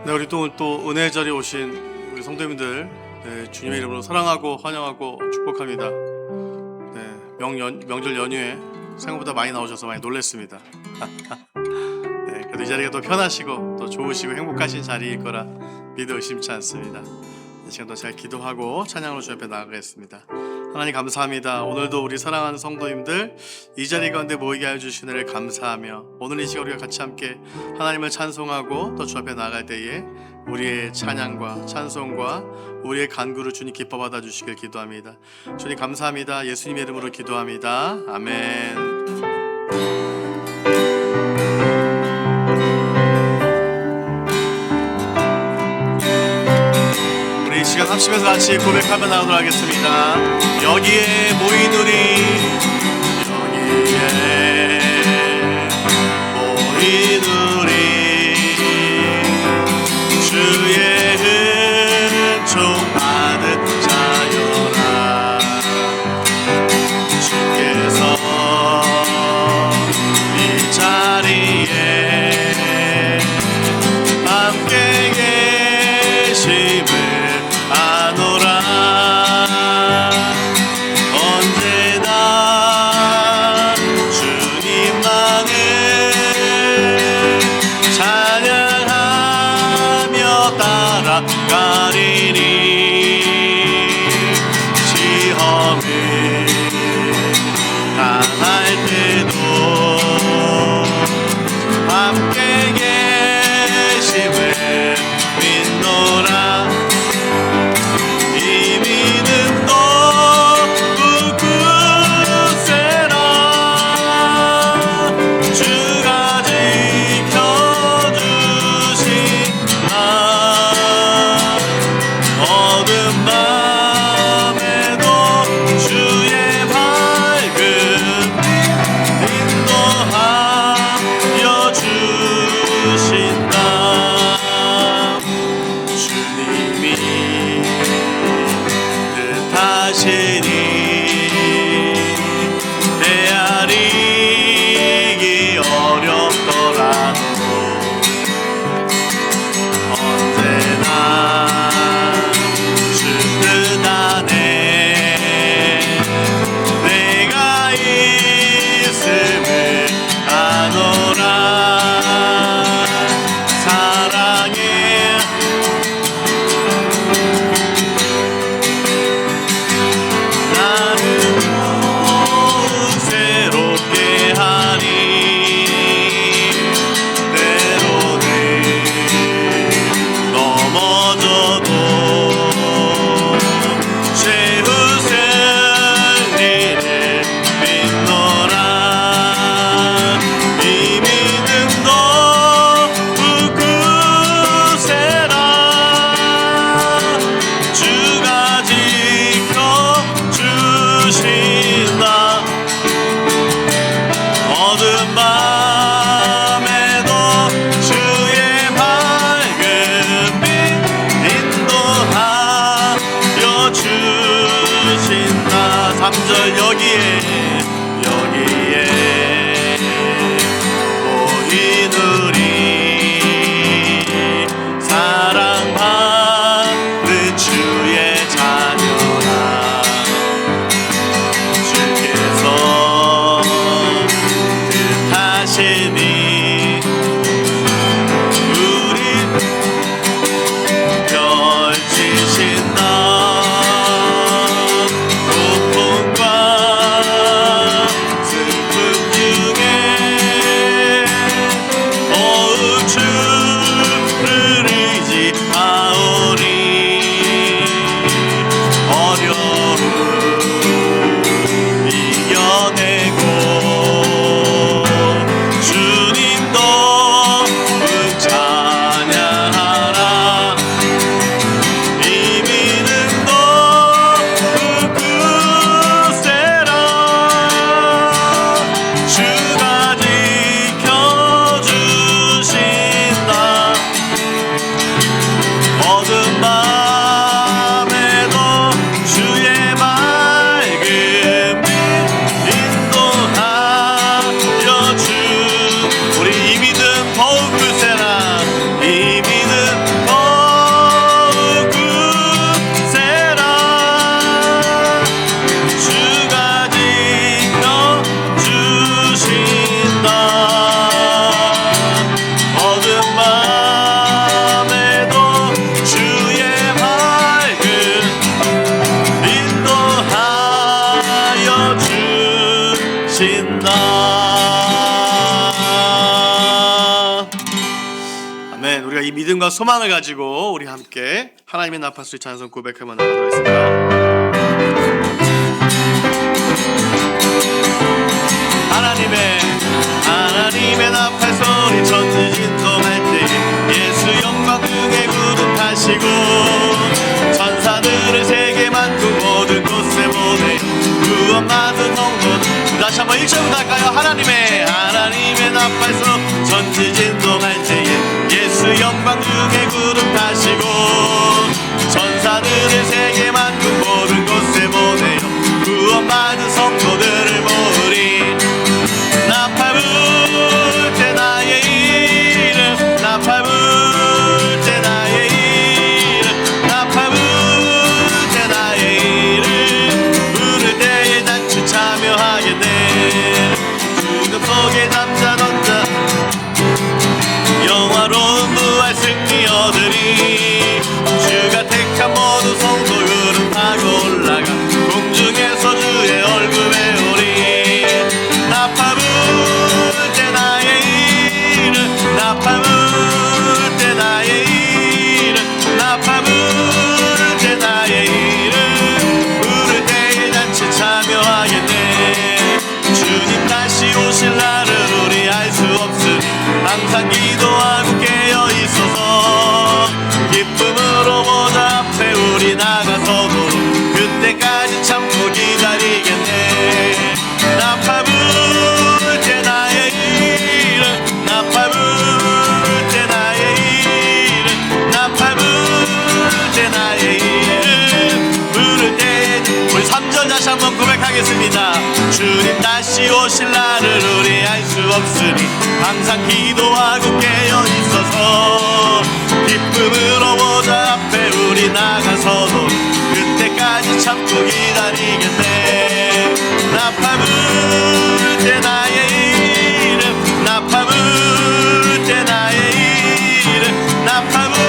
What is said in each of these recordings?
네, 우리 또 은혜의 자리에 오신 우리 성도님들, 네, 주님의 이름으로 사랑하고 환영하고 축복합니다. 네, 명절 연휴에 생각보다 많이 나오셔서 많이 놀랐습니다. 네, 그래도 이 자리가 더 편하시고 또 좋으시고 행복하신 자리일 거라 믿어 의심치 않습니다. 이 시간도 잘 기도하고 찬양으로 주 앞에 나아가겠습니다. 하나님 감사합니다. 오늘도 우리 사랑하는 성도님들 이 자리 가운데 모이게 하여 주신 은혜를 감사하며 오늘 이 시간 우리가 같이 함께 하나님을 찬송하고 또 주 앞에 나아갈 때에 우리의 찬양과 찬송과 우리의 간구를 주님 기뻐 받아 주시길 기도합니다. 주님 감사합니다. 예수님의 이름으로 기도합니다. 아멘. 우리 이 시간 합심해서 같이 고백하며 나오도록 하겠습니다. 여기에 모인 우리, 여기에 모인 우리, 주의 은총 받은 자여라. 주께서 이 자리에 함께 계심을 아노라. 언제나 주님만을 찬양하며 따라가리니. 시험을 당할 때도 함께 계심을 믿노라. 이 믿음도 굳세라. 주가 지켜주신다. 어두운 밤에도 주의 밝은 빛 인도하여 주신다. 주님이 뜻하시니 헤아리기 어렵더라도 언제나 주 뜻 안에 내가 있음을 아노라. 사랑해 나를 더욱 새롭게 하니. 때로는 넘어져도 채우실 일을 믿노라. 이 믿음도 굳세라. 주가 지켜주신다. 어두운 밤에도 주의 밝은 빛 인도하여 주신다. 3절 여기에 모인 우리 사랑받는 주의 자녀라. 주께서 뜻하시니 우리 펼치신다. 고통과 슬픔 중에 더욱 주를 의지하오리. 어려움 이겨내고 주님 믿음과 소망을 가지고 우리 함께 하나님의 나팔소리 찬송 고백하며 나가도록 하겠습니다. 하나님의 나팔소리 천지 진동할 때 예수 영광 등에 구름 타시고 천사들을 세계 만국 모든 곳에 보내 구원 받은 성도. 다시 한번 1절부터 할까요? 하나님의 나팔소 천지 진동할 때에 예수 영광 중에 구름 타시고 천사들을 세계 만국 모든 곳에 보내요 구원 받은 성도들을 모으리. 나팔 불 때 나의 이름 나팔 불 때 나의 이름 나팔 불 때 나의 이름 부를 때에 잔치 참여하겠네. 죽음 속에 잠자던 자 영화로운 부활 승리 얻으리. 주가 택한 모든 성도 구름 타고 올라가 공중에서 주의 얼굴 배우리. 나팔 불 때 나의 이름 나팔 불 때 나의 이름 나팔 불 때 나의 이름 부를 때에 잔치 참여하겠네. 주님 다시 오실 날을 우리 알 수 없으니 항상 기도하고 깨어 있어서 기쁨으로 모자 앞에 우리 나가서도 그때까지 참고 기다리겠네. 나팔 불 때 나의 이름 나팔 불 때 나의 이름 나팔 불 때 나의 이름 부를 때 우리 3절 다시 한번 고백하겠습니다. 주님 다시 오실 날을 우리 알 수 없으니 항상 기도하고 깨어 있어서 기쁨으로 모자 앞에 우리 나가서도 그때까지 참고 기다리겠네. 나팔 불 때 나의 이름 나팔 불 때 나의 이름 나팔 불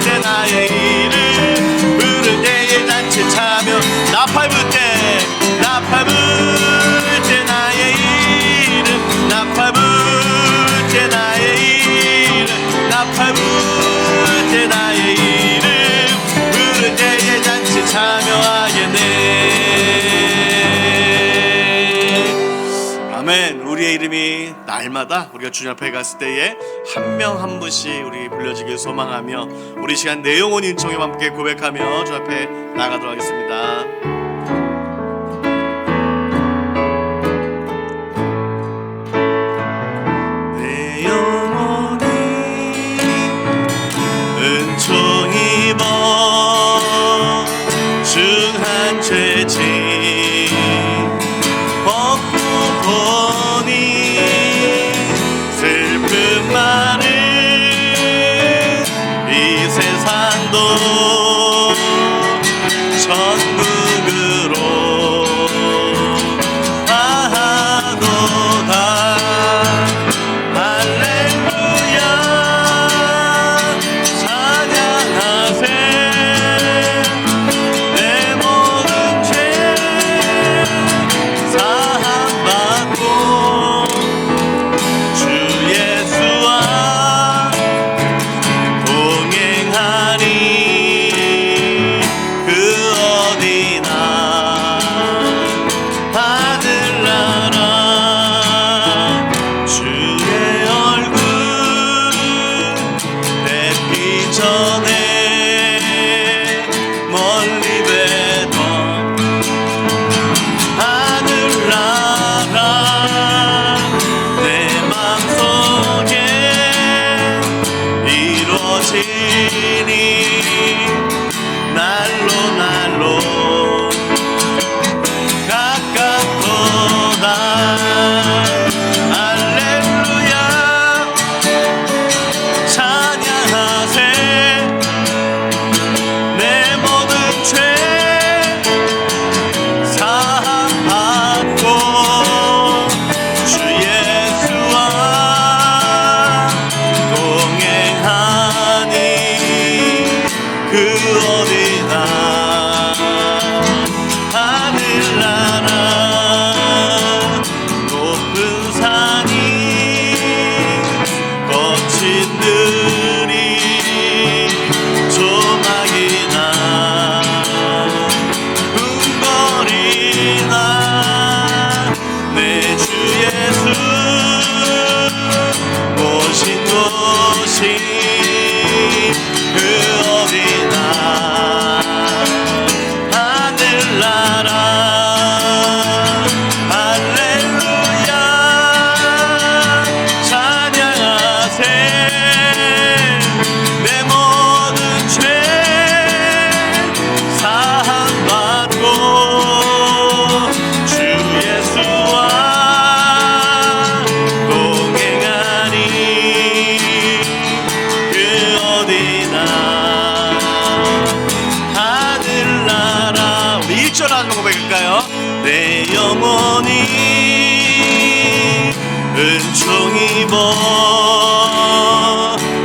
때 나의 이름 부를 때에 잔치 참여. 나팔 불 때 나팔 불 때 나의 이름 나팔 불 때 나의 이름 나팔 불 때 나의 이름 부를 때에 잔치 참여하겠네. 아멘. 우리의 이름이 날마다 우리가 주님 앞에 갔을 때에 한 명 한 분씩 우리 불려지길 소망하며 우리 시간 내 영혼 인청에 함께 고백하며 주 앞에 나가도록 하겠습니다. 내 영혼이 은총 입어 중한 죄짐 벗고 보니 슬픔 많은 이 세상도 천국을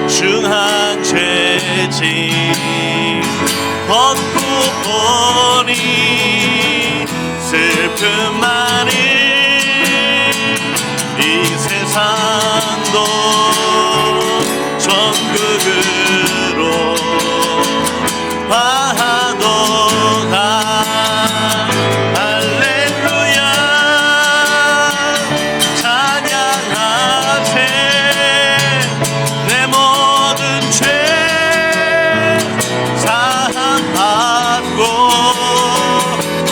보증한 죄짐 벗고 보니 슬픔 많은 이 세상도 천국으로 화하도다. 할렐루야 찬양하세. 내 모든 죄 사함받고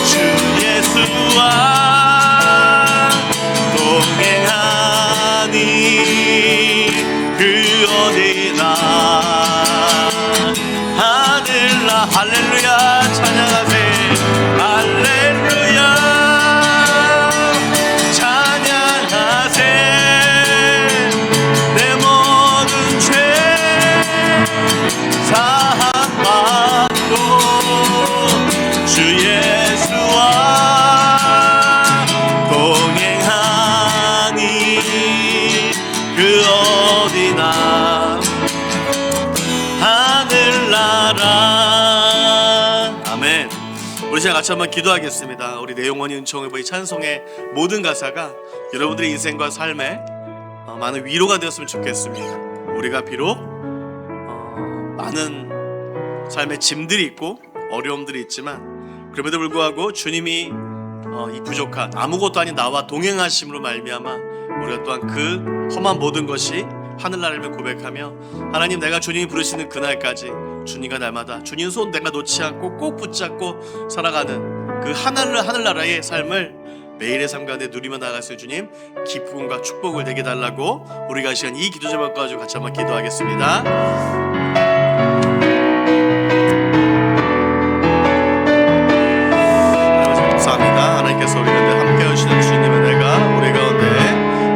주 예수와 동행하니 그 어디나 하늘나. 할렐루야 찬양하세. 할렐루야 찬양하세. 내 모든 죄 사함받고 주 예수와 동행하니 그 어디나 하늘나라. 아멘. 우리 시간 같이 한번 기도하겠습니다. 우리 내 영혼이 은총을 보이 찬송의 모든 가사가 여러분들의 인생과 삶에 많은 위로가 되었으면 좋겠습니다. 우리가 비록 많은 삶의 짐들이 있고 어려움들이 있지만 그럼에도 불구하고 주님이 이 부족한 아무것도 아닌 나와 동행하심으로 말미암아 우리가 또한 그 험한 모든 것이 하늘나라를 고백하며 하나님 내가 주님이 부르시는 그날까지 주님과 날마다 주님 손 내가 놓지 않고 꼭 붙잡고 살아가는 그 하늘나라의 삶을 매일의 삶 가운데 누리며 나아갈 수 있는 주님 기쁨과 축복을 내게 달라고 우리가 시간 이 기도 제목 가지고 같이 한번 기도하겠습니다. 감사합니다. 하나님께서 우리 가운데 함께 하시는 주님의 은혜가 우리 가운데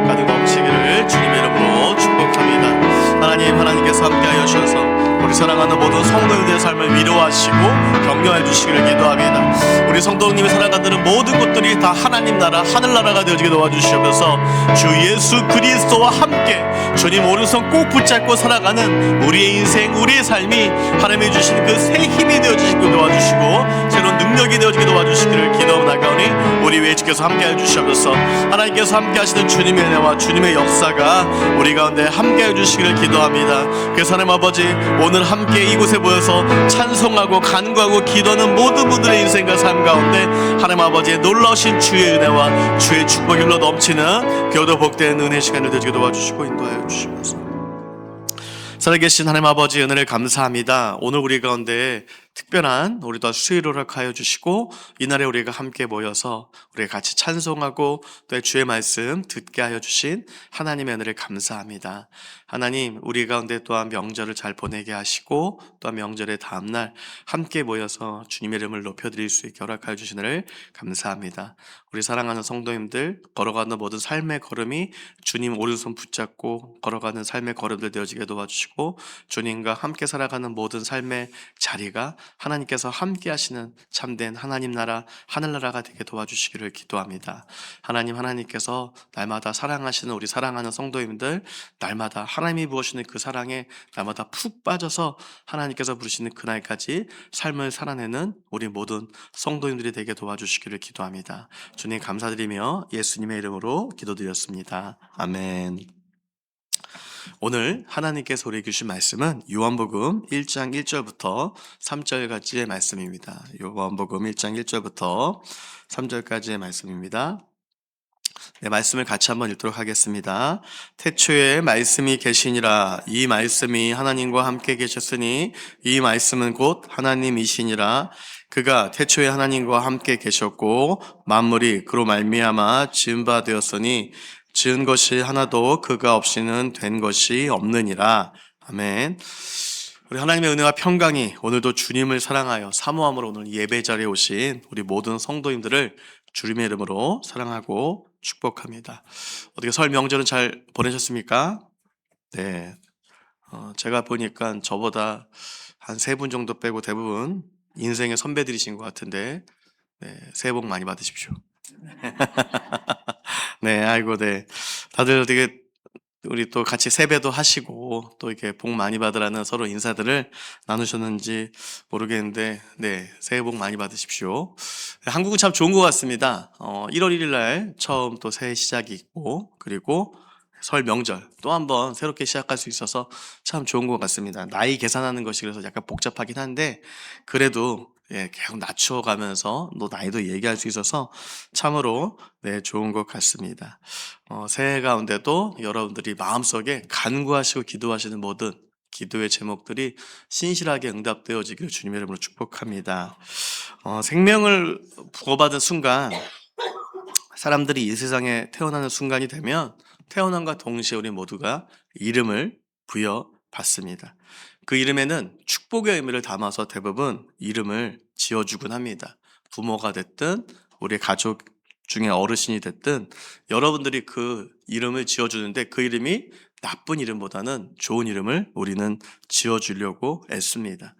가득 넘치기를 주님의 이름으로 축복합니다. 하나님께서 함께하여 주셔서 우리 사랑하는 모든 성도님들의 삶을 위로하시고 격려해 주시기를 기도합니다. 우리 성도님이 살아가는 모든 것들이 다 하나님 나라 하늘나라가 되어지게 도와주시옵소서. 주 예수 그리스도와 함께 주님 오른손 꼭 붙잡고 살아가는 우리의 인생 우리의 삶이 하나님이 주신 그 새 힘이 되어주시고 도와주시고 새로운 능력이 되어지게 도와주시기를 기도나가오니 우리 위에 주께서 함께해 주시옵소서. 하나님께서 함께하시는 주님의 은혜와 주님의 역사가 우리 가운데 함께해 주시기를 기도합니다. 그래서 하나님 아버지 오늘 함께 이곳에 모여서 찬송하고 간구하고 기도하는 모든 분들의 인생과 삶 가운데 하나님 아버지의 놀라우신 주의 은혜와 주의 축복이 흘러 넘치는 교도 복된 은혜 시간을 되지게 도와주시고 인도하여 주시면서 살아계신 하나님 아버지 은혜를 감사합니다. 오늘 우리 가운데 특별한 우리도 수요일을 허락하여 주시고 이날에 우리가 함께 모여서 우리가 같이 찬송하고 또 주의 말씀 듣게 하여 주신 하나님의 은혜를 감사합니다. 하나님 우리 가운데 또한 명절을 잘 보내게 하시고 또한 명절의 다음날 함께 모여서 주님의 이름을 높여드릴 수 있게 허락하여 주신 은혜를 감사합니다. 우리 사랑하는 성도님들 걸어가는 모든 삶의 걸음이 주님 오른손 붙잡고 걸어가는 삶의 걸음들 되어지게 도와주시고 주님과 함께 살아가는 모든 삶의 자리가 하나님께서 함께 하시는 참된 하나님 나라 하늘나라가 되게 도와주시기를 기도합니다. 하나님께서 날마다 사랑하시는 우리 사랑하는 성도님들 날마다 하나님이 부으시는 그 사랑에 날마다 푹 빠져서 하나님께서 부르시는 그날까지 삶을 살아내는 우리 모든 성도님들이 되게 도와주시기를 기도합니다. 주님 감사드리며 예수님의 이름으로 기도드렸습니다. 아멘. 오늘 하나님께서 우리에게 주신 말씀은 요한복음 1장 1절부터 3절까지의 말씀입니다. 요한복음 1장 1절부터 3절까지의 말씀입니다. 네, 말씀을 같이 한번 읽도록 하겠습니다. 태초에 말씀이 계시니라. 이 말씀이 하나님과 함께 계셨으니 이 말씀은 곧 하나님이시니라. 그가 태초에 하나님과 함께 계셨고 만물이 그로 말미암아 지은 바 되었으니 지은 것이 하나도 그가 없이는 된 것이 없느니라. 아멘. 우리 하나님의 은혜와 평강이 오늘도 주님을 사랑하여 사모함으로 오늘 예배 자리에 오신 우리 모든 성도님들을 주님의 이름으로 사랑하고 축복합니다. 어떻게 설 명절은 잘 보내셨습니까? 네. 제가 보니까 저보다 한 3분 정도 빼고 대부분 인생의 선배들이신 것 같은데, 네, 새해 복 많이 받으십시오. 네, 아이고, 네. 다들 되게 우리 또 같이 세배도 하시고 또 이렇게 복 많이 받으라는 서로 인사들을 나누셨는지 모르겠는데, 네, 새해 복 많이 받으십시오. 한국은 참 좋은 것 같습니다. 1월 1일 날 처음 또 새해 시작이 있고, 그리고 설 명절 또 한번 새롭게 시작할 수 있어서 참 좋은 것 같습니다. 나이 계산하는 것이 그래서 약간 복잡하긴 한데, 그래도 계속 낮춰가면서 또 나이도 얘기할 수 있어서 참으로 네, 좋은 것 같습니다. 새해 가운데도 여러분들이 마음속에 간구하시고 기도하시는 모든 기도의 제목들이 신실하게 응답되어지기를 주님의 이름으로 축복합니다. 생명을 부어받은 순간, 사람들이 이 세상에 태어나는 순간이 되면 태어남과 동시에 우리 모두가 이름을 부여받습니다. 그 이름에는 축복의 의미를 담아서 대부분 이름을 지어주곤 합니다. 부모가 됐든 우리 가족 중에 어르신이 됐든 여러분들이 그 이름을 지어주는데 그 이름이 나쁜 이름보다는 좋은 이름을 우리는 지어주려고 애씁니다.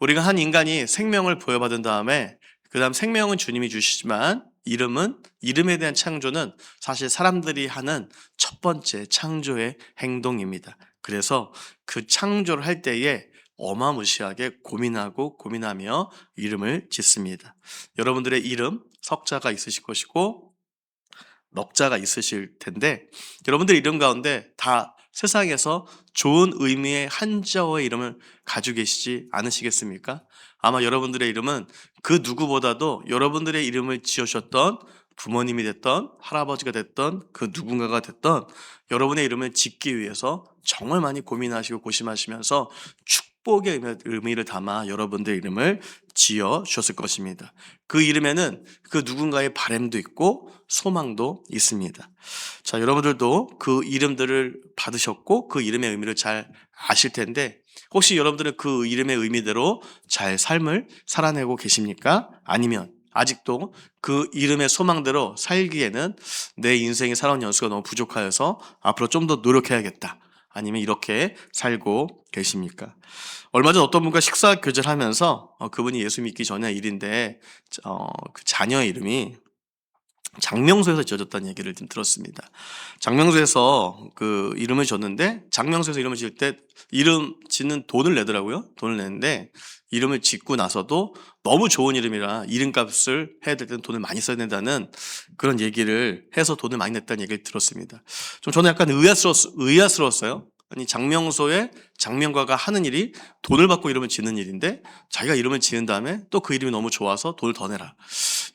우리가 한 인간이 생명을 부여받은 다음에 그 다음 생명은 주님이 주시지만 이름에 대한 창조는 사실 사람들이 하는 첫 번째 창조의 행동입니다. 그래서 그 창조를 할 때에 어마무시하게 고민하며 이름을 짓습니다. 여러분들의 이름 석자가 있으실 것이고 넉자가 있으실 텐데, 여러분들 이름 가운데 다 세상에서 좋은 의미의 한자어의 이름을 가지고 계시지 않으시겠습니까? 아마 여러분들의 이름은 그 누구보다도 여러분들의 이름을 지으셨던 부모님이 됐던 할아버지가 됐던 그 누군가가 됐던 여러분의 이름을 짓기 위해서 정말 많이 고민하시고 고심하시면서 축복의 의미를 담아 여러분들의 이름을 지어 주셨을 것입니다. 그 이름에는 그 누군가의 바람도 있고 소망도 있습니다. 자, 여러분들도 그 이름들을 받으셨고 그 이름의 의미를 잘 아실 텐데, 혹시 여러분들은 그 이름의 의미대로 잘 삶을 살아내고 계십니까? 아니면 아직도 그 이름의 소망대로 살기에는 내 인생의 살아온 연수가 너무 부족하여서 앞으로 좀 더 노력해야겠다, 아니면 이렇게 살고 계십니까? 얼마 전 어떤 분과 식사 교제를 하면서 그분이 예수 믿기 전의 일인데 그 자녀의 이름이 장명소에서 지어졌다는 얘기를 좀 들었습니다. 장명소에서 그 이름을 줬는데, 장명소에서 이름을 지을 때 이름 짓는 돈을 내더라고요. 돈을 내는데 이름을 짓고 나서도 너무 좋은 이름이라 이름값을 해야 될 때는 돈을 많이 써야 된다는 그런 얘기를 해서 돈을 많이 냈다는 얘기를 들었습니다. 좀 저는 약간 의아스러웠어요. 아니, 장명소에 장명가가 하는 일이 돈을 받고 이름을 짓는 일인데 자기가 이름을 지은 다음에 또 그 이름이 너무 좋아서 돈을 더 내라.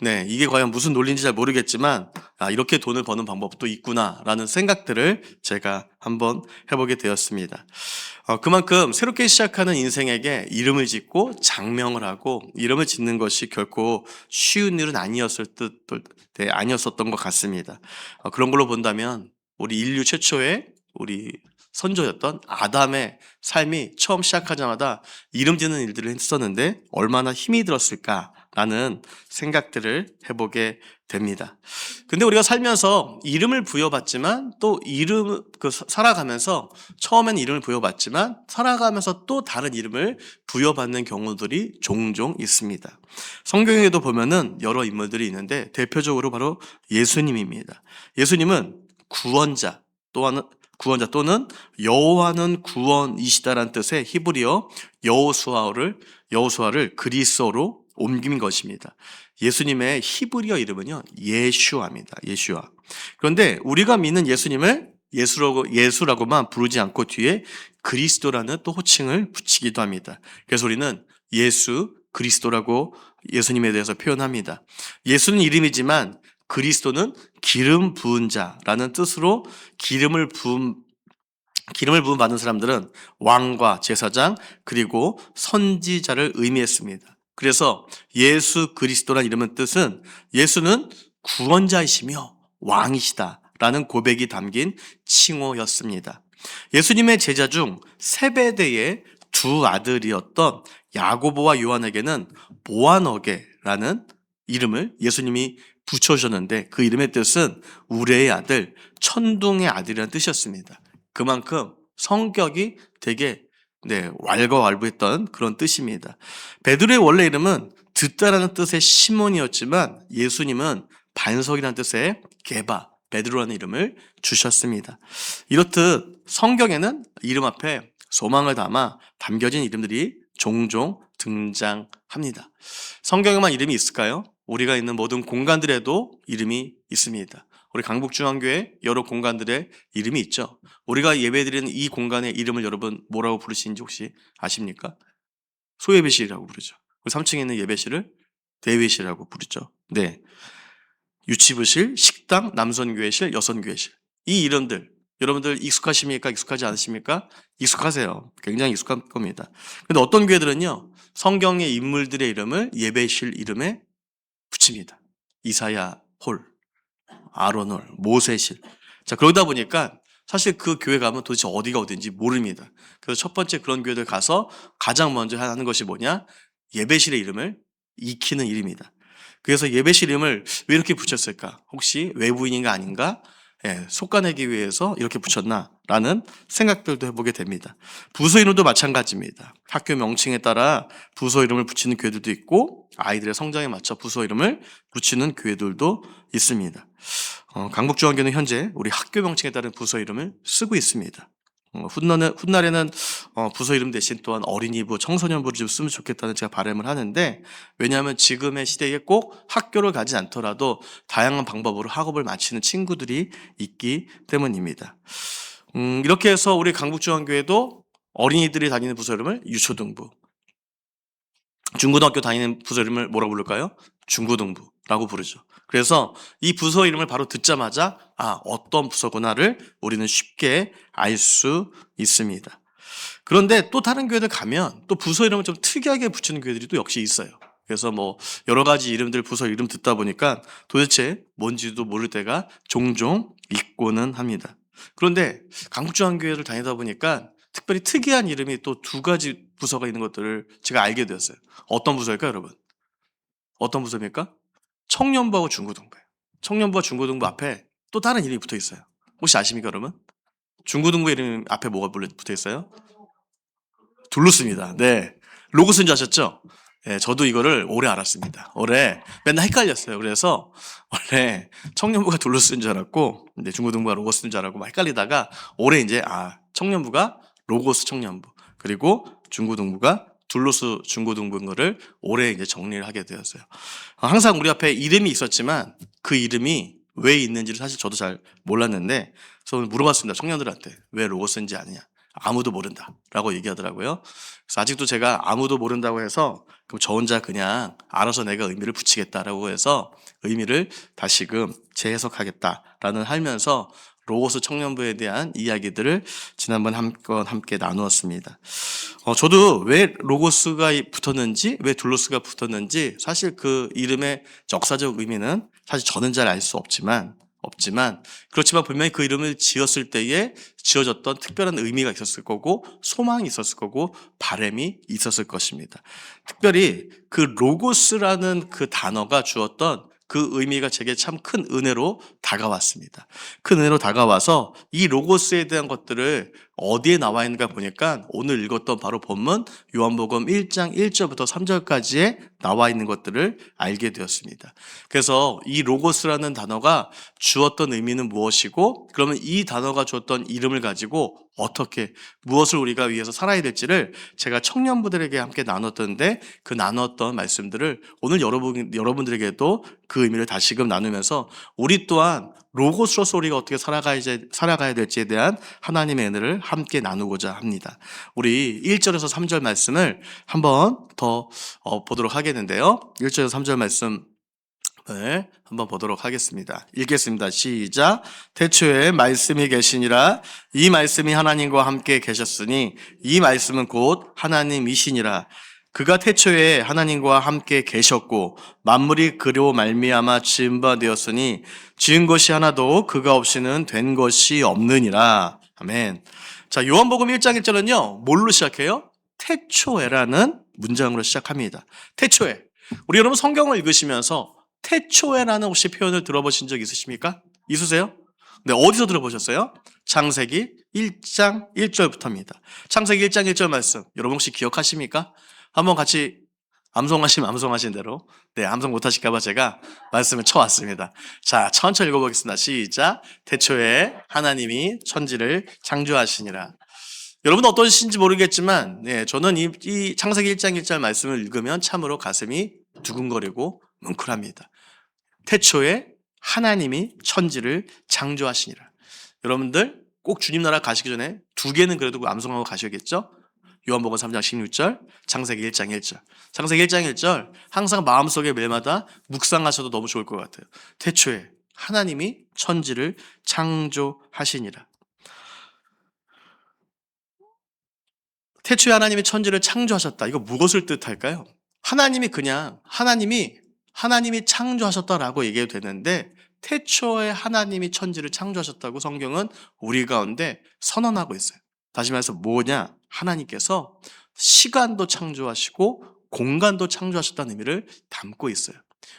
네, 이게 과연 무슨 논리인지 잘 모르겠지만 이렇게 돈을 버는 방법도 있구나라는 생각들을 제가 한번 해보게 되었습니다. 그만큼 새롭게 시작하는 인생에게 이름을 짓고 장명을 하고 이름을 짓는 것이 결코 쉬운 일은 아니었었던 것 같습니다. 그런 걸로 본다면 우리 인류 최초의 우리 선조였던 아담의 삶이 처음 시작하자마자 이름 짓는 일들을 했었는데 얼마나 힘이 들었을까라는 생각들을 해보게 됩니다. 근데 우리가 살면서 이름을 부여받지만 또 살아가면서 처음에는 이름을 부여받지만 살아가면서 또 다른 이름을 부여받는 경우들이 종종 있습니다. 성경에도 보면은 여러 인물들이 있는데 대표적으로 바로 예수님입니다. 예수님은 구원자 또는 여호와는 구원이시다라는 뜻의 히브리어 여호수아를 그리스어로 옮긴 것입니다. 예수님의 히브리어 이름은요, 예슈아입니다. 예슈아. 그런데 우리가 믿는 예수님을 예수라고만 부르지 않고 뒤에 그리스도라는 또 호칭을 붙이기도 합니다. 그래서 우리는 예수 그리스도라고 예수님에 대해서 표현합니다. 예수는 이름이지만 그리스도는 기름 부은 자라는 뜻으로 기름을 부은 받은 사람들은 왕과 제사장 그리고 선지자를 의미했습니다. 그래서 예수 그리스도라는 이름의 뜻은 예수는 구원자이시며 왕이시다라는 고백이 담긴 칭호였습니다. 예수님의 제자 중 세베대의 두 아들이었던 야고보와 요한에게는 보아너게라는 이름을 예수님이 붙여주셨는데 그 이름의 뜻은 우레의 아들, 천둥의 아들이라는 뜻이었습니다. 그만큼 성격이 되게 왈가왈부했던 그런 뜻입니다. 베드로의 원래 이름은 듣다라는 뜻의 시몬이었지만 예수님은 반석이라는 뜻의 게바, 베드로라는 이름을 주셨습니다. 이렇듯 성경에는 이름 앞에 소망을 담아 담겨진 이름들이 종종 등장합니다. 성경에만 이름이 있을까요? 우리가 있는 모든 공간들에도 이름이 있습니다. 우리 강북중앙교회 여러 공간들의 이름이 있죠. 우리가 예배드리는 이 공간의 이름을 여러분 뭐라고 부르시는지 혹시 아십니까? 소예배실이라고 부르죠. 3층에 있는 예배실을 대회실이라고 부르죠. 네, 유치부실, 식당, 남선교회실, 여선교회실. 이 이름들 여러분들 익숙하십니까? 익숙하지 않으십니까? 익숙하세요. 굉장히 익숙한 겁니다. 근데 어떤 교회들은요, 성경의 인물들의 이름을 예배실 이름에 붙입니다. 이사야 홀, 아론 홀, 모세실. 자, 그러다 보니까 사실 그 교회 가면 도대체 어디가 어딘지 모릅니다. 그래서 첫 번째 그런 교회들 가서 가장 먼저 하는 것이 뭐냐? 예배실의 이름을 익히는 일입니다. 그래서 예배실 이름을 왜 이렇게 붙였을까? 혹시 외부인인가 아닌가? 속아내기 위해서 이렇게 붙였나라는 생각들도 해보게 됩니다. 부서 이름도 마찬가지입니다. 학교 명칭에 따라 부서 이름을 붙이는 교회들도 있고 아이들의 성장에 맞춰 부서 이름을 붙이는 교회들도 있습니다. 강북중앙교회는 현재 우리 학교 명칭에 따른 부서 이름을 쓰고 있습니다. 훗날에는 부서 이름 대신 또한 어린이부, 청소년부를 좀 쓰면 좋겠다는 제가 바람을 하는데, 왜냐하면 지금의 시대에 꼭 학교를 가지 않더라도 다양한 방법으로 학업을 마치는 친구들이 있기 때문입니다. 이렇게 해서 우리 강북중앙교회도 어린이들이 다니는 부서 이름을 유초등부, 중고등학교 다니는 부서 이름을 뭐라고 부를까요? 중고등부라고 부르죠. 그래서 이 부서 이름을 바로 듣자마자 어떤 부서구나를 우리는 쉽게 알 수 있습니다. 그런데 또 다른 교회들 가면 또 부서 이름을 좀 특이하게 붙이는 교회들이 또 역시 있어요. 그래서 뭐 여러 가지 이름들 부서 이름 듣다 보니까 도대체 뭔지도 모를 때가 종종 있고는 합니다. 그런데 강북중앙교회를 다니다 보니까 특별히 특이한 이름이 또 두 가지 부서가 있는 것들을 제가 알게 되었어요. 어떤 부서일까요, 여러분? 어떤 부서입니까? 청년부하고 중고등부예요. 청년부와 중고등부 앞에 또 다른 이름이 붙어 있어요. 혹시 아십니까, 여러분? 중고등부 이름 앞에 뭐가 붙어 있어요? 둘루스입니다. 네. 로고스인 줄 아셨죠? 네, 저도 이거를 오래 알았습니다. 올해 맨날 헷갈렸어요. 그래서 원래 청년부가 둘루스인 줄 알았고, 중고등부가 로고스인 줄 알았고, 막 헷갈리다가 올해 이제 청년부가 로고스 청년부, 그리고 중고등부가 둘로스 중고등부인 거를 올해 이제 정리를 하게 되었어요. 항상 우리 앞에 이름이 있었지만 그 이름이 왜 있는지를 사실 저도 잘 몰랐는데, 그래서 물어봤습니다. 청년들한테 왜 로고스인지 아느냐. 아무도 모른다라고 얘기하더라고요. 그래서 아직도 제가 아무도 모른다고 해서 그럼 저 혼자 그냥 알아서 내가 의미를 붙이겠다라고 해서 의미를 다시금 재해석하겠다라는 하면서 로고스 청년부에 대한 이야기들을 지난번 함께 나누었습니다. 저도 왜 로고스가 붙었는지, 왜 둘로스가 붙었는지 사실 그 이름의 역사적 의미는 사실 저는 잘 알 수 없지만 그렇지만 분명히 그 이름을 지었을 때에 지어졌던 특별한 의미가 있었을 거고 소망이 있었을 거고 바람이 있었을 것입니다. 특별히 그 로고스라는 그 단어가 주었던 그 의미가 제게 참 큰 은혜로 다가왔습니다. 큰 은혜로 다가와서 이 로고스에 대한 것들을 어디에 나와 있는가 보니까 오늘 읽었던 바로 본문 요한복음 1장 1절부터 3절까지에 나와 있는 것들을 알게 되었습니다. 그래서 이 로고스라는 단어가 주었던 의미는 무엇이고, 그러면 이 단어가 주었던 이름을 가지고 어떻게 무엇을 우리가 위해서 살아야 될지를 제가 청년부들에게 함께 나눴던데, 그 나눴던 말씀들을 오늘 여러분들에게도 그 의미를 다시금 나누면서 우리 또한 로고스로서 우리가 어떻게 살아가야 될지에 대한 하나님의 은혜를 함께 나누고자 합니다. 우리 1절에서 3절 말씀을 한번 더 보도록 하겠는데요. 1절에서 3절 말씀 한번 보도록 하겠습니다. 읽겠습니다. 시작. 태초에 말씀이 계시니라. 이 말씀이 하나님과 함께 계셨으니 이 말씀은 곧 하나님이시니라. 그가 태초에 하나님과 함께 계셨고 만물이 그로 말미암아 지은 바 되었으니 지은 것이 하나도 그가 없이는 된 것이 없느니라. 아멘. 자, 요한복음 1장 1절은요 뭘로 시작해요? 태초에라는 문장으로 시작합니다. 태초에. 우리 여러분 성경을 읽으시면서 태초에라는 혹시 표현을 들어보신 적 있으십니까? 있으세요? 네, 어디서 들어보셨어요? 창세기 1장 1절부터입니다. 창세기 1장 1절 말씀 여러분 혹시 기억하십니까? 한번 같이 암송하신 대로. 네, 암송 못하실까봐 제가 말씀을 쳐왔습니다. 자, 천천히 읽어보겠습니다. 시작. 태초에 하나님이 천지를 창조하시니라. 여러분 어떠신지 모르겠지만, 네, 저는 이 창세기 1장 1절 말씀을 읽으면 참으로 가슴이 두근거리고 뭉클합니다. 태초에 하나님이 천지를 창조하시니라. 여러분들 꼭 주님 나라 가시기 전에 두 개는 그래도 암송하고 가셔야겠죠? 요한복음 3장 16절, 창세기 1장 1절. 창세기 1장 1절 항상 마음속에 매일마다 묵상하셔도 너무 좋을 것 같아요. 태초에 하나님이 천지를 창조하시니라. 태초에 하나님이 천지를 창조하셨다. 이거 무엇을 뜻할까요? 하나님이 창조하셨다라고 얘기해도 되는데, 태초에 하나님이 천지를 창조하셨다고 성경은 우리 가운데 선언하고 있어요. 다시 말해서 뭐냐? 하나님께서 시간도 창조하시고 공간도 창조하셨다는 의미를 담고 있어요.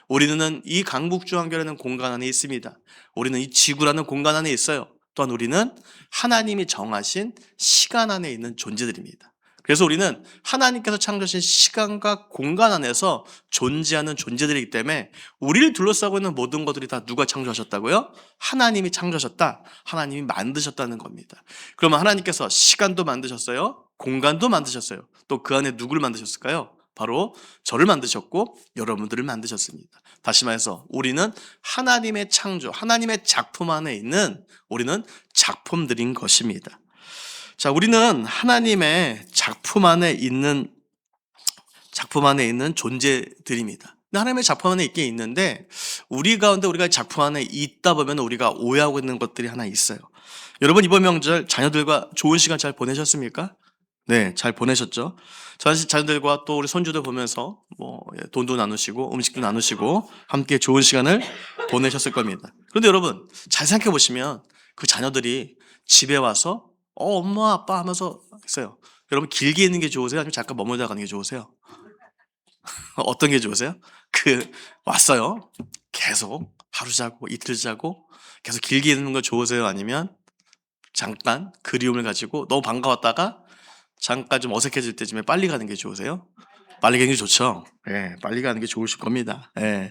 우리는 이 강북중앙교회라는 공간 안에 있습니다. 우리는 이 지구라는 공간 안에 있어요. 또한 우리는 하나님이 정하신 시간 안에 있는 존재들입니다. 그래서 우리는 하나님께서 창조하신 시간과 공간 안에서 존재하는 존재들이기 때문에 우리를 둘러싸고 있는 모든 것들이 다 누가 창조하셨다고요? 하나님이 창조하셨다. 하나님이 만드셨다는 겁니다. 그러면 하나님께서 시간도 만드셨어요. 공간도 만드셨어요. 또 그 안에 누구를 만드셨을까요? 바로 저를 만드셨고 여러분들을 만드셨습니다. 다시 말해서 우리는 하나님의 창조, 하나님의 작품 안에 있는 우리는 작품들인 것입니다. 자, 우리는 하나님의 작품 안에 있는 존재들입니다. 하나님의 작품 안에 있긴 있는데 우리 가운데 우리가 작품 안에 있다 보면 우리가 오해하고 있는 것들이 하나 있어요. 여러분 이번 명절 자녀들과 좋은 시간 잘 보내셨습니까? 네, 잘 보내셨죠? 자녀들과 또 우리 손주들 보면서 돈도 나누시고 음식도 나누시고 함께 좋은 시간을 보내셨을 겁니다. 그런데 여러분 잘 생각해 보시면 그 자녀들이 집에 와서 엄마 아빠 하면서 있어요. 여러분 길게 있는 게 좋으세요? 아니면 잠깐 머물다 가는 게 좋으세요? 어떤 게 좋으세요? 왔어요. 계속 하루 자고 이틀 자고 계속 길게 있는 거 좋으세요? 아니면 잠깐 그리움을 가지고 너무 반가웠다가 잠깐 좀 어색해질 때쯤에 빨리 가는 게 좋으세요? 빨리 가는 게 좋죠. 예, 빨리 가는 게 좋으실 겁니다. 예.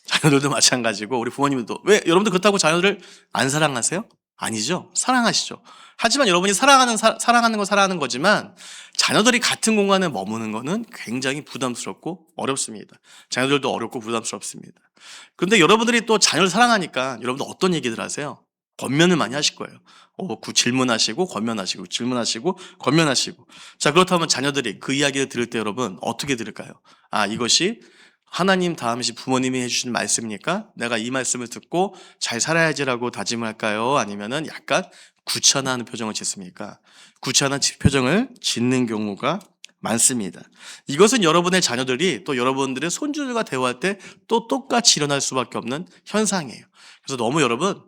자녀들도 마찬가지고 우리 부모님도 왜 여러분들 그렇다고 자녀들을 안 사랑하세요? 아니죠. 사랑하시죠. 하지만 여러분이 사랑하는 건 사랑하는 거지만 자녀들이 같은 공간에 머무는 거는 굉장히 부담스럽고 어렵습니다. 자녀들도 어렵고 부담스럽습니다. 그런데 여러분들이 또 자녀를 사랑하니까 여러분들 어떤 얘기들 하세요? 권면을 많이 하실 거예요. 질문하시고 권면하시고 질문하시고 권면하시고. 자, 그렇다면 자녀들이 그 이야기를 들을 때 여러분 어떻게 들을까요? 아, 이것이 하나님 다음이신 부모님이 해주신 말씀입니까? 내가 이 말씀을 듣고 잘 살아야지라고 다짐을 할까요? 아니면은 약간 구차한 표정을 짓습니까? 구차한 표정을 짓는 경우가 많습니다. 이것은 여러분의 자녀들이 또 여러분들의 손주들과 대화할 때 또 똑같이 일어날 수밖에 없는 현상이에요. 그래서 너무 여러분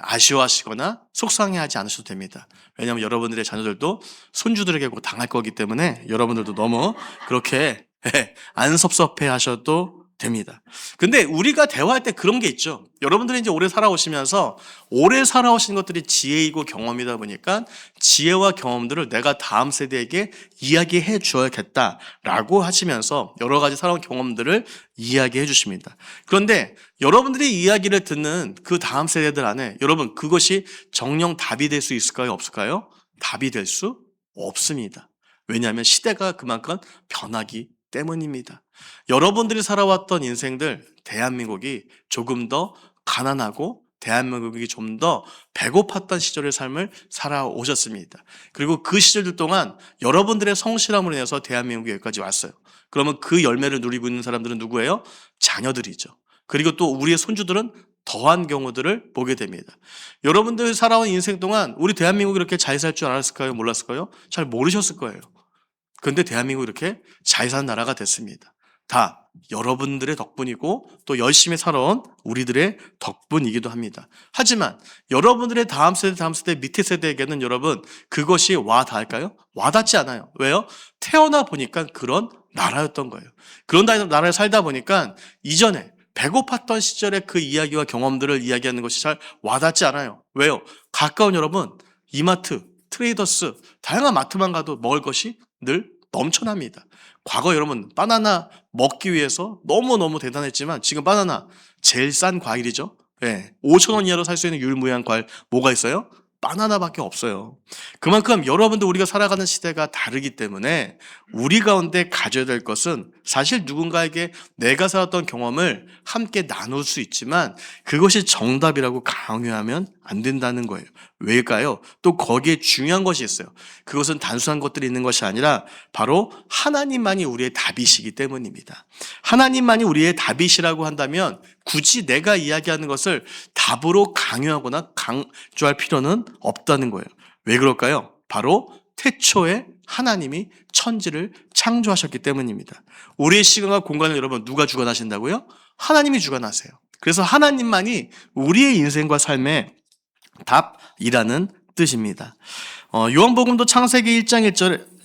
아쉬워하시거나 속상해하지 않으셔도 됩니다. 왜냐하면 여러분들의 자녀들도 손주들에게 꼭 당할 거기 때문에 여러분들도 너무 그렇게 안 섭섭해 하셔도 됩니다. 근데 우리가 대화할 때 그런 게 있죠. 여러분들이 이제 오래 살아오시면서 오래 살아오신 것들이 지혜이고 경험이다 보니까 지혜와 경험들을 내가 다음 세대에게 이야기해 주어야겠다라고 하시면서 여러 가지 살아온 경험들을 이야기해 주십니다. 그런데 여러분들이 이야기를 듣는 그 다음 세대들 안에 여러분 그것이 정녕 답이 될 수 있을까요? 없을까요? 답이 될 수 없습니다. 왜냐하면 시대가 그만큼 변하기 때문입니다. 여러분들이 살아왔던 인생들, 대한민국이 조금 더 가난하고 대한민국이 좀 더 배고팠던 시절의 삶을 살아오셨습니다. 그리고 그 시절들 동안 여러분들의 성실함으로 인해서 대한민국이 여기까지 왔어요. 그러면 그 열매를 누리고 있는 사람들은 누구예요? 자녀들이죠. 그리고 또 우리의 손주들은 더한 경우들을 보게 됩니다. 여러분들 살아온 인생 동안 우리 대한민국이 이렇게 잘 살 줄 알았을까요? 몰랐을까요? 잘 모르셨을 거예요. 그런데 대한민국이 이렇게 잘 사는 나라가 됐습니다. 다 여러분들의 덕분이고 또 열심히 살아온 우리들의 덕분이기도 합니다. 하지만 여러분들의 다음 세대 밑에 세대에게는 여러분 그것이 와닿을까요? 와닿지 않아요. 왜요? 태어나 보니까 그런 나라였던 거예요. 그런 나라에 살다 보니까 이전에 배고팠던 시절의 그 이야기와 경험들을 이야기하는 것이 잘 와닿지 않아요. 왜요? 가까운 여러분 이마트, 트레이더스, 다양한 마트만 가도 먹을 것이 늘 넘쳐납니다. 과거 여러분 바나나 먹기 위해서 너무너무 대단했지만 지금 바나나 제일 싼 과일이죠. 5,000원 이하로 살 수 있는 유일무이한 과일 뭐가 있어요? 바나나밖에 없어요. 그만큼 여러분도 우리가 살아가는 시대가 다르기 때문에 우리 가운데 가져야 될 것은 사실 누군가에게 내가 살았던 경험을 함께 나눌 수 있지만 그것이 정답이라고 강요하면 안 된다는 거예요. 왜일까요? 또 거기에 중요한 것이 있어요. 그것은 단순한 것들이 있는 것이 아니라 바로 하나님만이 우리의 답이시기 때문입니다. 하나님만이 우리의 답이시라고 한다면 굳이 내가 이야기하는 것을 답으로 강요하거나 강조할 필요는 없다는 거예요. 왜 그럴까요? 바로 태초에 하나님이 천지를 창조하셨기 때문입니다. 우리의 시간과 공간을 여러분 누가 주관하신다고요? 하나님이 주관하세요. 그래서 하나님만이 우리의 인생과 삶의 답이라는 뜻입니다. 요한복음도 창세기 1장